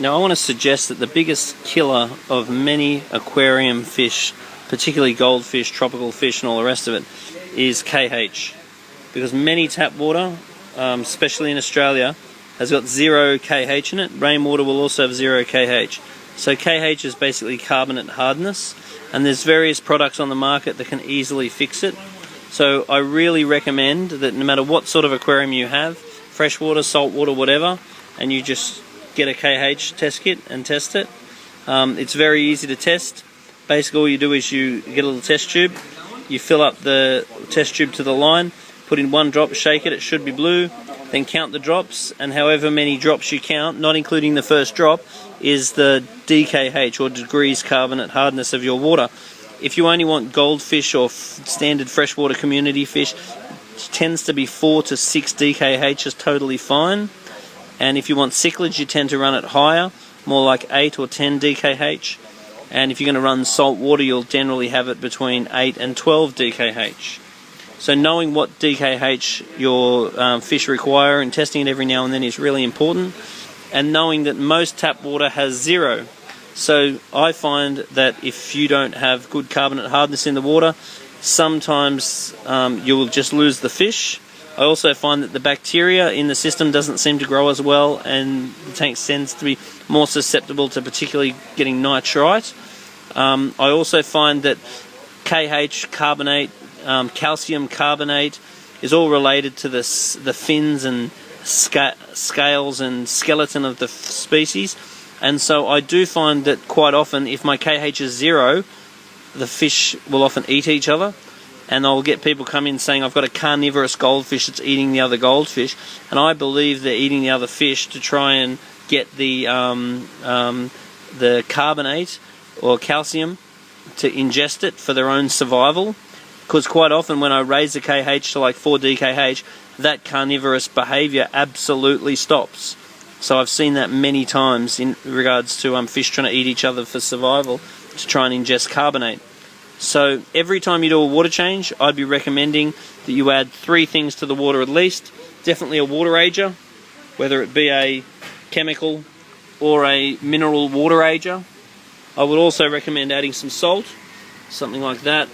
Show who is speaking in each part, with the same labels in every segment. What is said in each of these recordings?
Speaker 1: Now I want to suggest that the biggest killer of many aquarium fish, particularly goldfish, tropical fish and all the rest of it, is KH. Because many tap water, especially in Australia, has got 0 KH in it. Rainwater will also have 0 KH. So KH is basically carbonate hardness, and there's various products on the market that can easily fix it. So I really recommend that no matter what sort of aquarium you have, freshwater, saltwater, whatever, and you just get a KH test kit and test it. It's very easy to test. Basically all you do is you get a little test tube, you fill up the test tube to the line, put in 1 drop, shake it, it should be blue, then count the drops, and however many drops you count, not including the first drop, is the DKH, or degrees carbonate hardness of your water. If you only want goldfish or standard freshwater community fish, it tends to be 4 to 6 DKH is totally fine. And if you want cichlids, you tend to run it higher, more like 8 or 10 DKH. And if you're going to run salt water, you'll generally have it between 8 and 12 DKH. So knowing what DKH your fish require and testing it every now and then is really important. And knowing that most tap water has 0. So I find that if you don't have good carbonate hardness in the water, sometimes you will just lose the fish. I also find that the bacteria in the system doesn't seem to grow as well, and the tank tends to be more susceptible to particularly getting nitrite. I also find that KH carbonate, calcium carbonate is all related to the fins and scales and skeleton of the species, and so I do find that quite often if my KH is 0, the fish will often eat each other. And I'll get people come in saying, I've got a carnivorous goldfish that's eating the other goldfish, and I believe they're eating the other fish to try and get the carbonate or calcium to ingest it for their own survival. Because quite often when I raise the KH to like 4 DKH, that carnivorous behaviour absolutely stops. So I've seen that many times in regards to fish trying to eat each other for survival to try and ingest carbonate. So every time you do a water change, I'd be recommending that you add 3 things to the water at least. Definitely a water ager, whether it be a chemical or a mineral water ager. I would also recommend adding some salt, something like that,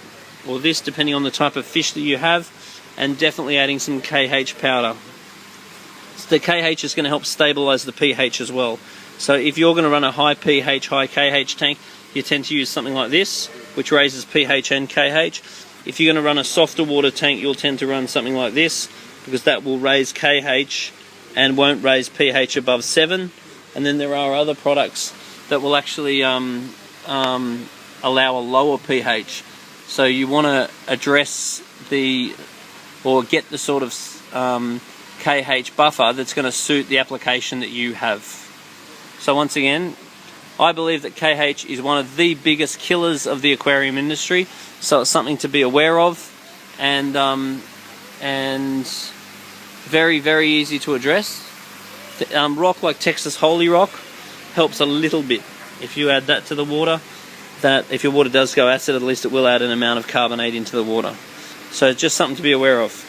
Speaker 1: or this, depending on the type of fish that you have, and definitely adding some KH powder. So the KH is going to help stabilize the pH as well. So if you're going to run a high pH, high KH tank, you tend to use something like this, which raises pH and KH. If you're going to run a softer water tank, you'll tend to run something like this, because that will raise KH and won't raise pH above 7. And then there are other products that will actually allow a lower pH. So you want to address or get the sort of KH buffer that's going to suit the application that you have. So once again, I believe that KH is one of the biggest killers of the aquarium industry, so it's something to be aware of, and very, very easy to address. Rock like Texas Holy Rock helps a little bit. If you add that to the water, that if your water does go acid, at least it will add an amount of carbonate into the water. So just something to be aware of.